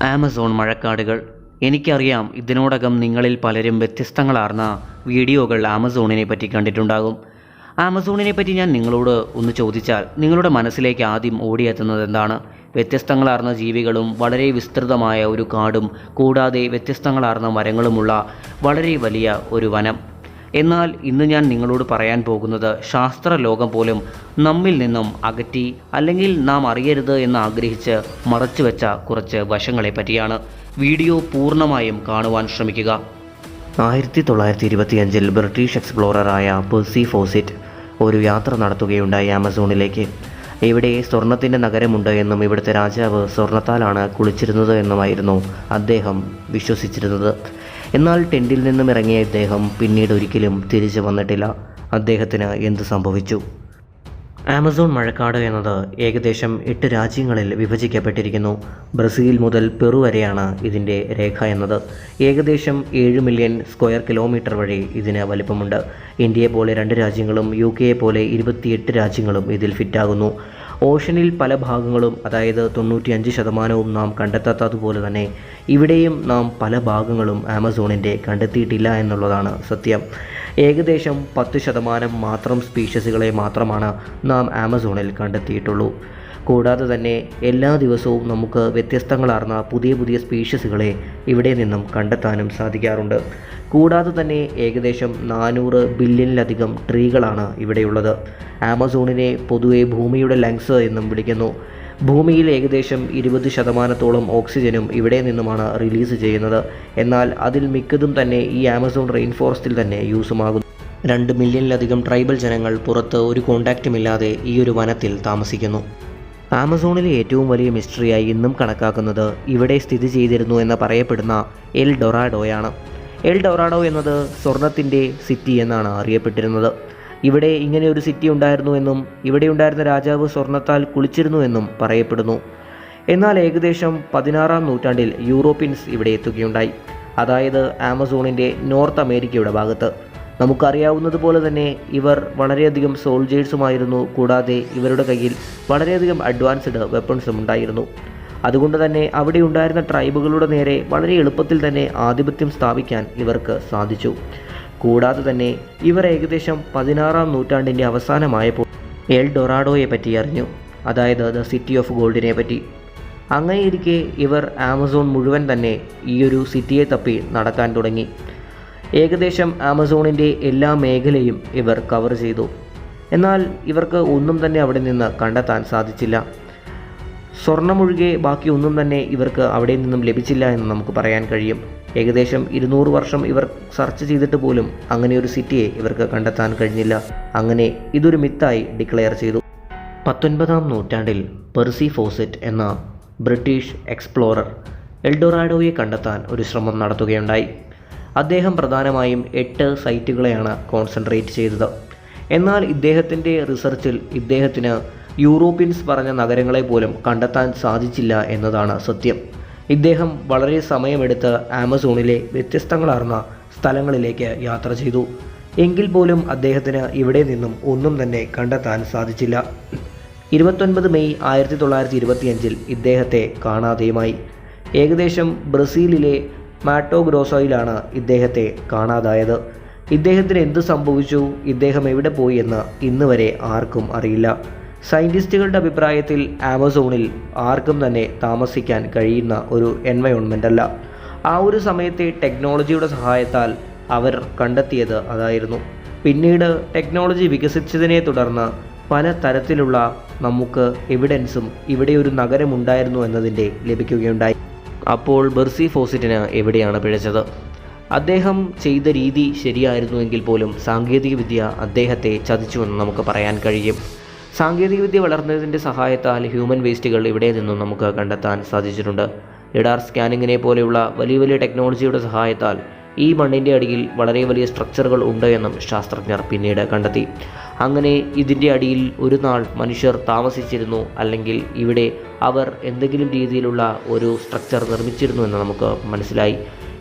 Amazon മഴക്കാടുകൾ. എനിക്കറിയാം, ഇതിനോടകം നിങ്ങളിൽ പലരും വ്യത്യസ്തങ്ങളാർന്ന വീഡിയോകൾ ആമസോണിനെ പറ്റി കണ്ടിട്ടുണ്ടാകും. ആമസോണിനെ പറ്റി ഞാൻ നിങ്ങളോട് ഒന്ന് ചോദിച്ചാൽ നിങ്ങളുടെ മനസ്സിലേക്ക് ആദ്യം ഓടിയെത്തുന്നത് എന്താണ്? വ്യത്യസ്തങ്ങളാർന്ന ജീവികളും വളരെ വിസ്തൃതമായ ഒരു കാടും കൂടാതെ വ്യത്യസ്തങ്ങളാർന്ന മരങ്ങളുമുള്ള വളരെ വലിയ ഒരു വനം. എന്നാൽ ഇന്ന് ഞാൻ നിങ്ങളോട് പറയാൻ പോകുന്നത് ശാസ്ത്രലോകം പോലും നമ്മിൽ നിന്നും അകറ്റി അല്ലെങ്കിൽ നാം അറിയരുത് എന്ന് ആഗ്രഹിച്ച് മറച്ചുവെച്ച കുറച്ച് വശങ്ങളെ പറ്റിയാണ്. വീഡിയോ പൂർണ്ണമായും കാണുവാൻ ശ്രമിക്കുക. 1925 ബ്രിട്ടീഷ് എക്സ്പ്ലോററായ പെർസി ഫോസിറ്റ് ഒരു യാത്ര നടത്തുകയുണ്ടായി ആമസോണിലേക്ക്. ഇവിടെ സ്വർണത്തിൻ്റെ നഗരമുണ്ട് എന്നും ഇവിടുത്തെ രാജാവ് സ്വർണത്താലാണ് കുളിച്ചിരുന്നത് എന്നുമായിരുന്നു അദ്ദേഹം വിശ്വസിച്ചിരുന്നത്. എന്നാൽ ടെൻറ്റിൽ നിന്നും ഇറങ്ങിയ ഇദ്ദേഹം പിന്നീട് ഒരിക്കലും തിരിച്ചു വന്നിട്ടില്ല. അദ്ദേഹത്തിന് എന്ത് സംഭവിച്ചു? ആമസോൺ മഴക്കാട് എന്നത് ഏകദേശം 8 രാജ്യങ്ങളിൽ വിഭജിക്കപ്പെട്ടിരിക്കുന്നു. ബ്രസീൽ മുതൽ പെറു വരെയാണ് ഇതിൻ്റെ രേഖ എന്നത്. ഏകദേശം 7 മില്യൺ സ്ക്വയർ കിലോമീറ്റർ വഴി ഇതിന് വലിപ്പമുണ്ട്. ഇന്ത്യയെ പോലെ 2 രാജ്യങ്ങളും UK പോലെ 28 രാജ്യങ്ങളും ഇതിൽ ഫിറ്റാകുന്നു. ഓഷനിൽ പല ഭാഗങ്ങളും, അതായത് 95% നാം കണ്ടെത്താത്തതുപോലെ തന്നെ ഇവിടെയും നാം പല ഭാഗങ്ങളും ആമസോണിൻ്റെ കണ്ടെത്തിയിട്ടില്ല എന്നുള്ളതാണ് സത്യം. ഏകദേശം 10% മാത്രം സ്പീഷീസുകളെ മാത്രമാണ് നാം ആമസോണിൽ കണ്ടെത്തിയിട്ടുള്ളൂ. കൂടാതെ തന്നെ എല്ലാ ദിവസവും നമുക്ക് വ്യത്യസ്തങ്ങളാർന്ന പുതിയ പുതിയ സ്പീഷീസുകളെ ഇവിടെ നിന്നും കണ്ടെത്താനും സാധിക്കാറുണ്ട്. കൂടാതെ തന്നെ ഏകദേശം 400 ബില്യണിലധികം ട്രീകളാണ് ഇവിടെയുള്ളത്. ആമസോണിനെ പൊതുവെ ഭൂമിയുടെ ലങ്സ് എന്നും വിളിക്കുന്നു. ഭൂമിയിൽ ഏകദേശം 20% ഓക്സിജനും ഇവിടെ നിന്നുമാണ് റിലീസ് ചെയ്യുന്നത്. എന്നാൽ അതിൽ മിക്കതും തന്നെ ഈ ആമസോൺ റെയിൻഫോറസ്റ്റിൽ തന്നെ യൂസുമാകുന്നു. 2 മില്യണിലധികം ട്രൈബൽ ജനങ്ങൾ പുറത്ത് ഒരു കോണ്ടാക്റ്റുമില്ലാതെ ഈ ഒരു വനത്തിൽ താമസിക്കുന്നു. ആമസോണിലെ ഏറ്റവും വലിയ മിസ്റ്ററിയായി ഇന്നും കണക്കാക്കുന്നത് ഇവിടെ സ്ഥിതി ചെയ്തിരുന്നു എന്ന് പറയപ്പെടുന്ന എൽ ഡൊറാഡോയാണ്. എൽ ഡൊറാഡോ എന്നത് സ്വർണത്തിൻ്റെ സിറ്റി എന്നാണ് അറിയപ്പെട്ടിരുന്നത്. ഇവിടെ ഇങ്ങനെ ഒരു സിറ്റി ഉണ്ടായിരുന്നു എന്നും ഇവിടെ ഉണ്ടായിരുന്ന രാജാവ് സ്വർണത്താൽ കുളിച്ചിരുന്നു എന്നും പറയപ്പെടുന്നു. എന്നാൽ ഏകദേശം 16-ാം നൂറ്റാണ്ടിൽ യൂറോപ്യൻസ് ഇവിടെ എത്തുകയുണ്ടായി. അതായത് ആമസോണിൻ്റെ നോർത്ത് അമേരിക്കയുടെ ഭാഗത്ത്. നമുക്കറിയാവുന്നതുപോലെ തന്നെ ഇവർ വളരെയധികം സോൾജേഴ്സുമായിരുന്നു. കൂടാതെ ഇവരുടെ കയ്യിൽ വളരെയധികം അഡ്വാൻസ്ഡ് വെപ്പൺസും ഉണ്ടായിരുന്നു. അതുകൊണ്ട് തന്നെ അവിടെ ഉണ്ടായിരുന്ന ട്രൈബുകളുടെ നേരെ വളരെ എളുപ്പത്തിൽ തന്നെ ആധിപത്യം സ്ഥാപിക്കാൻ ഇവർക്ക് സാധിച്ചു. കൂടാതെ തന്നെ ഇവർ ഏകദേശം 16-ാം നൂറ്റാണ്ടിൻ്റെ അവസാനമായപ്പോൾ എൽ ഡൊറാഡോയെ പറ്റി അറിഞ്ഞു, അതായത് ദ സിറ്റി ഓഫ് ഗോൾഡിനെ പറ്റി. അങ്ങനെയിരിക്കെ ഇവർ ആമസോൺ മുഴുവൻ തന്നെ ഈയൊരു സിറ്റിയെ തപ്പി നടക്കാൻ തുടങ്ങി. ഏകദേശം ആമസോണിൻ്റെ എല്ലാ മേഖലയും ഇവർ കവർ ചെയ്തു. എന്നാൽ ഇവർക്ക് ഒന്നും തന്നെ അവിടെ നിന്ന് കണ്ടെത്താൻ സാധിച്ചില്ല. സ്വർണ്ണമൊഴികെ ബാക്കി ഒന്നും തന്നെ ഇവർക്ക് അവിടെ നിന്നും ലഭിച്ചില്ല എന്ന് നമുക്ക് പറയാൻ കഴിയും. ഏകദേശം 200 വർഷം ഇവർ സെർച്ച് ചെയ്തിട്ട് പോലും അങ്ങനെ ഒരു സിറ്റിയെ ഇവർക്ക് കണ്ടെത്താൻ കഴിഞ്ഞില്ല. അങ്ങനെ ഇതൊരു മിത്തായി ഡിക്ലെയർ ചെയ്തു. 19-ാം നൂറ്റാണ്ടിൽ പെർസി ഫോസിറ്റ് എന്ന ബ്രിട്ടീഷ് എക്സ്പ്ലോറർ എൽഡൊറാഡോയെ കണ്ടെത്താൻ ഒരു ശ്രമം നടത്തുകയുണ്ടായി. അദ്ദേഹം പ്രധാനമായും 8 സൈറ്റുകളെയാണ് കോൺസെൻട്രേറ്റ് ചെയ്തത്. എന്നാൽ ഇദ്ദേഹത്തിൻ്റെ റിസർച്ചിൽ ഇദ്ദേഹത്തിന് യൂറോപ്യൻസ് പറഞ്ഞ നഗരങ്ങളെ പോലും കണ്ടെത്താൻ സാധിച്ചില്ല എന്നതാണ് സത്യം. ഇദ്ദേഹം വളരെ സമയമെടുത്ത് ആമസോണിലെ വ്യത്യസ്തങ്ങളാർന്ന സ്ഥലങ്ങളിലേക്ക് യാത്ര ചെയ്തു. എങ്കിൽ പോലും അദ്ദേഹത്തിന് ഇവിടെ നിന്നും ഒന്നും തന്നെ കണ്ടെത്താൻ സാധിച്ചില്ല. 29 മെയ് 1925 ഇദ്ദേഹത്തെ കാണാതെയുമായി. ഏകദേശം ബ്രസീലിലെ മാട്ടോ ഗ്രോസോയിലാണ് ഇദ്ദേഹത്തെ കാണാതായത്. ഇദ്ദേഹത്തിന് എന്ത് സംഭവിച്ചു, ഇദ്ദേഹം എവിടെ പോയി എന്ന് ഇന്ന് വരെ ആർക്കും അറിയില്ല. സയൻറ്റിസ്റ്റുകളുടെ അഭിപ്രായത്തിൽ ആമസോണിൽ ആർക്കും തന്നെ താമസിക്കാൻ കഴിയുന്ന ഒരു എൻവയോൺമെൻ്റ് അല്ല. ആ ഒരു സമയത്തെ ടെക്നോളജിയുടെ സഹായത്താൽ അവർ കണ്ടെത്തിയത് അതായിരുന്നു. പിന്നീട് ടെക്നോളജി വികസിച്ചതിനെ തുടർന്ന് പല തരത്തിലുള്ള നമുക്ക് എവിഡൻസും ഇവിടെ ഒരു നഗരമുണ്ടായിരുന്നു എന്നതിൻ്റെ ലഭിക്കുകയുണ്ടായി. അപ്പോൾ പെർസി ഫോസിറ്റിന് എവിടെയാണ് പിഴച്ചത്? അദ്ദേഹം ചെയ്ത രീതി ശരിയായിരുന്നുവെങ്കിൽ പോലും സാങ്കേതികവിദ്യ അദ്ദേഹത്തെ ചതിച്ചുവെന്ന് നമുക്ക് പറയാൻ കഴിയും. സാങ്കേതികവിദ്യ വളർന്നതിൻ്റെ സഹായത്താൽ ഹ്യൂമൻ വേസ്റ്റുകൾ ഇവിടെ നിന്നും നമുക്ക് കണ്ടെത്താൻ സാധിച്ചിട്ടുണ്ട്. ലിഡാർ സ്കാനിങ്ങിനെ പോലെയുള്ള വലിയ വലിയ ടെക്നോളജിയുടെ സഹായത്താൽ ഈ മണ്ണിൻ്റെ അടിയിൽ വളരെ വലിയ സ്ട്രക്ചറുകൾ ഉണ്ട് എന്നും ശാസ്ത്രജ്ഞർ പിന്നീട് കണ്ടെത്തി. അങ്ങനെ ഇതിൻ്റെ അടിയിൽ ഒരു നാൾ മനുഷ്യർ താമസിച്ചിരുന്നു, അല്ലെങ്കിൽ ഇവിടെ അവർ എന്തെങ്കിലും രീതിയിലുള്ള ഒരു സ്ട്രക്ചർ നിർമ്മിച്ചിരുന്നു എന്ന് നമുക്ക് മനസ്സിലായി.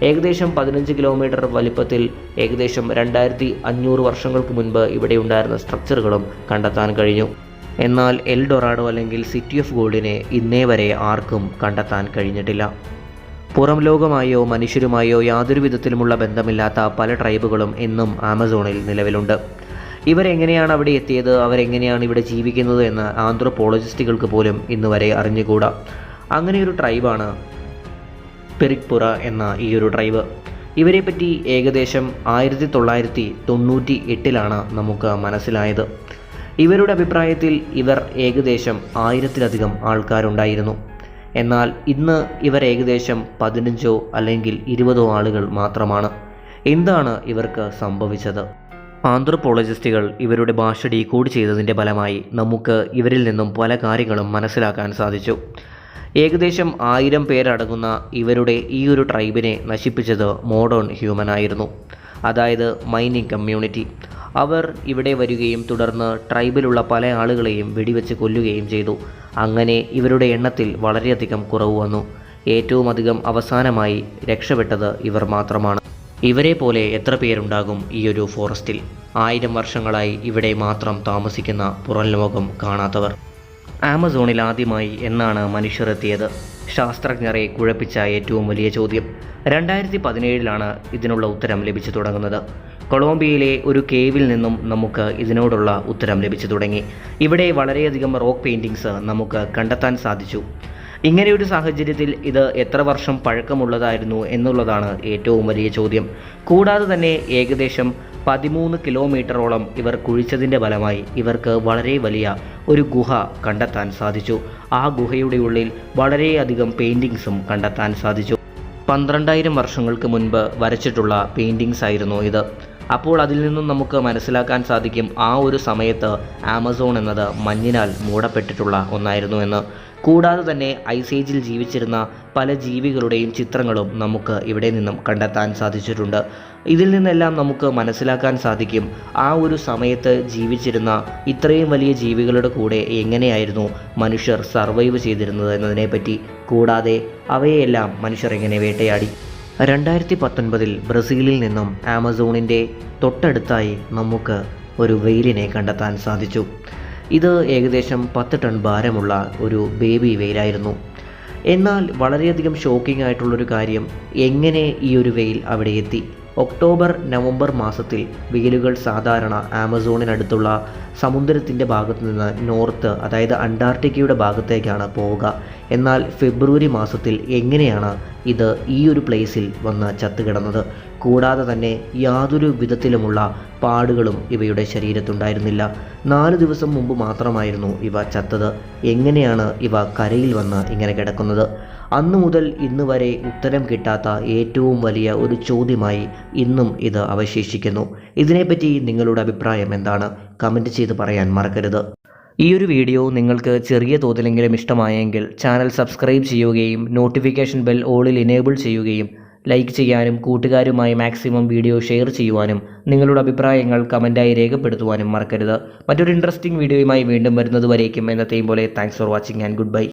ഏകദേശം 15 കിലോമീറ്റർ വലിപ്പത്തിൽ ഏകദേശം 2500 വർഷങ്ങൾക്ക് മുൻപ് ഇവിടെ ഉണ്ടായിരുന്ന സ്ട്രക്ചറുകളും കണ്ടെത്താൻ കഴിഞ്ഞു. എന്നാൽ എൽ ഡൊറാഡോ അല്ലെങ്കിൽ സിറ്റി ഓഫ് ഗോൾഡിനെ ഇന്നേ വരെ ആർക്കും കണ്ടെത്താൻ കഴിഞ്ഞിട്ടില്ല. പുറം ലോകമായോ മനുഷ്യരുമായോ യാതൊരു വിധത്തിലുമുള്ള ബന്ധമില്ലാത്ത പല ട്രൈബുകളും ഇന്നും ആമസോണിൽ നിലവിലുണ്ട്. ഇവരെങ്ങനെയാണ് അവിടെ എത്തിയത്, അവരെങ്ങനെയാണ് ഇവിടെ ജീവിക്കുന്നത് എന്ന് ആന്ത്രോപോളജിസ്റ്റുകൾക്ക് പോലും ഇന്ന് വരെ അറിഞ്ഞുകൂടാ. അങ്ങനെയൊരു ട്രൈബാണ് പെരിക്പുറ എന്ന ഈ ഒരു ട്രൈബ്. ഇവരെപ്പറ്റി ഏകദേശം 1998 നമുക്ക് മനസ്സിലായത്. ഇവരുടെ അഭിപ്രായത്തിൽ ഇവർ ഏകദേശം 1000-ലധികം ആൾക്കാരുണ്ടായിരുന്നു. എന്നാൽ ഇന്ന് ഇവർ ഏകദേശം 15 അല്ലെങ്കിൽ 20 ആളുകൾ മാത്രമാണ്. എന്താണ് ഇവർക്ക് സംഭവിച്ചത്? ആന്ത്രോപോളജിസ്റ്റുകൾ ഇവരുടെ ഭാഷ ഡീകോഡ് ചെയ്തതിൻ്റെ ഫലമായി നമുക്ക് ഇവരിൽ നിന്നും പല കാര്യങ്ങളും മനസ്സിലാക്കാൻ സാധിച്ചു. ഏകദേശം 1000 പേരടങ്ങുന്ന ഇവരുടെ ഈ ഒരു ട്രൈബിനെ നശിപ്പിച്ചത് മോഡേൺ ഹ്യൂമൻ ആയിരുന്നു, അതായത് മൈനിങ് കമ്മ്യൂണിറ്റി. അവർ ഇവിടെ വരികയും തുടർന്ന് ട്രൈബിലുള്ള പല ആളുകളെയും വെടിവെച്ച് കൊല്ലുകയും ചെയ്തു. അങ്ങനെ ഇവരുടെ എണ്ണത്തിൽ വളരെയധികം കുറവ് വന്നു. ഏറ്റവും അധികം അവസാനമായി രക്ഷപ്പെട്ടത് ഇവർ മാത്രമാണ്. ഇവരെ പോലെ എത്ര പേരുണ്ടാകും ഈ ഒരു ഫോറസ്റ്റിൽ? 1000 വർഷങ്ങളായി ഇവിടെ മാത്രം താമസിക്കുന്ന പുറം ലോകം കാണാത്തവർ. ആമസോണിൽ ആദ്യമായി എന്നാണ് മനുഷ്യർ എത്തിയത്? ശാസ്ത്രജ്ഞരെ കുഴപ്പിച്ച ഏറ്റവും വലിയ ചോദ്യം. 2017 ഇതിനുള്ള ഉത്തരം ലഭിച്ചു തുടങ്ങുന്നത്. കൊളംബിയയിലെ ഒരു കേവിൽ നിന്നും നമുക്ക് ഇതിനോടുള്ള ഉത്തരം ലഭിച്ചു തുടങ്ങി. ഇവിടെ വളരെയധികം റോക്ക് പെയിൻറ്റിങ്സ് നമുക്ക് കണ്ടെത്താൻ സാധിച്ചു. ഇങ്ങനെയൊരു സാഹചര്യത്തിൽ ഇത് എത്ര വർഷം പഴക്കമുള്ളതായിരുന്നു എന്നുള്ളതാണ് ഏറ്റവും വലിയ ചോദ്യം. കൂടാതെ തന്നെ ഏകദേശം 13 കിലോമീറ്ററോളം ഇവർ കുഴിച്ചതിൻ്റെ ഫലമായി ഇവർക്ക് വളരെ വലിയ ഒരു ഗുഹ കണ്ടെത്താൻ സാധിച്ചു. ആ ഗുഹയുടെ ഉള്ളിൽ വളരെയധികം പെയിൻറ്റിങ്സും കണ്ടെത്താൻ സാധിച്ചു. 12,000 വർഷങ്ങൾക്ക് മുൻപ് വരച്ചിട്ടുള്ള പെയിൻറ്റിങ്സ് ആയിരുന്നു ഇത്. അപ്പോൾ അതിൽ നിന്നും നമുക്ക് മനസ്സിലാക്കാൻ സാധിക്കും ആ ഒരു സമയത്ത് ആമസോൺ എന്നത് മഞ്ഞിനാൽ മൂടപ്പെട്ടിട്ടുള്ള ഒന്നായിരുന്നു എന്ന്. കൂടാതെ തന്നെ ഐസ് ഏജിൽ ജീവിച്ചിരുന്ന പല ജീവികളുടെയും ചിത്രങ്ങളും നമുക്ക് ഇവിടെ നിന്നും കണ്ടെത്താൻ സാധിച്ചിട്ടുണ്ട്. ഇതിൽ നിന്നെല്ലാം നമുക്ക് മനസ്സിലാക്കാൻ സാധിക്കും ആ ഒരു സമയത്ത് ജീവിച്ചിരുന്ന ഇത്രയും വലിയ ജീവികളുടെ കൂടെ എങ്ങനെയായിരുന്നു മനുഷ്യർ സർവൈവ് ചെയ്തിരുന്നത് എന്നതിനെപ്പറ്റി. കൂടാതെ അവയെല്ലാം മനുഷ്യർ എങ്ങനെ വേട്ടയാടി. 2019 ബ്രസീലിൽ നിന്നും ആമസോണിൻ്റെ തൊട്ടടുത്തായി നമുക്ക് ഒരു വെയിലിനെ കണ്ടെത്താൻ സാധിച്ചു. ഇത് ഏകദേശം 10 ടൺ ഭാരമുള്ള ഒരു ബേബി വെയിലായിരുന്നു. എന്നാൽ വളരെയധികം ഷോക്കിംഗ് ആയിട്ടുള്ളൊരു കാര്യം, എങ്ങനെ ഈ ഒരു വെയിൽ അവിടെ എത്തി? ഒക്ടോബർ നവംബർ മാസത്തിൽ വെയിലുകൾ സാധാരണ ആമസോണിനടുത്തുള്ള സമുദ്രത്തിൻ്റെ ഭാഗത്ത് നിന്ന് നോർത്ത്, അതായത് അന്റാർട്ടിക്കയുടെ ഭാഗത്തേക്കാണ് പോവുക. എന്നാൽ ഫെബ്രുവരി മാസത്തിൽ എങ്ങനെയാണ് ഇത് ഈ ഒരു പ്ലേസിൽ വന്ന് ചത്തുകിടന്നത്? കൂടാതെ തന്നെ യാതൊരു വിധത്തിലുമുള്ള പാടുകളും ഇവയുടെ ശരീരത്തുണ്ടായിരുന്നില്ല. 4 ദിവസം മുമ്പ് മാത്രമായിരുന്നു ഇവ ചത്തത്. എങ്ങനെയാണ് ഇവ കരയിൽ വന്ന് ഇങ്ങനെ കിടക്കുന്നത്? അന്നു മുതൽ ഇന്ന് വരെ ഉത്തരം കിട്ടാത്ത ഏറ്റവും വലിയ ഒരു ചോദ്യമായി ഇന്നും ഇത് അവശേഷിക്കുന്നു. ഇതിനെപ്പറ്റി നിങ്ങളുടെ അഭിപ്രായം എന്താണ്? കമൻറ്റ് ചെയ്ത് പറയാൻ മറക്കരുത്. ഈ ഒരു വീഡിയോ നിങ്ങൾക്ക് ചെറിയ തോതിലെങ്കിലും ഇഷ്ടമായെങ്കിൽ ചാനൽ സബ്സ്ക്രൈബ് ചെയ്യുകയും നോട്ടിഫിക്കേഷൻ ബെൽ ഓളിൽ ഇനേബിൾ ചെയ്യുകയും ലൈക്ക് ചെയ്യാനും കൂട്ടുകാരുമായി മാക്സിമം വീഡിയോ ഷെയർ ചെയ്യുവാനും നിങ്ങളുടെ അഭിപ്രായങ്ങൾ കമൻറ്റായി രേഖപ്പെടുത്തുവാനും മറക്കരുത്. മറ്റൊരു ഇൻട്രസ്റ്റിംഗ് വീഡിയോയുമായി വീണ്ടും വരുന്നതുവരേക്കും എന്നത്തെയും പോലെ thanks for watching and good bye.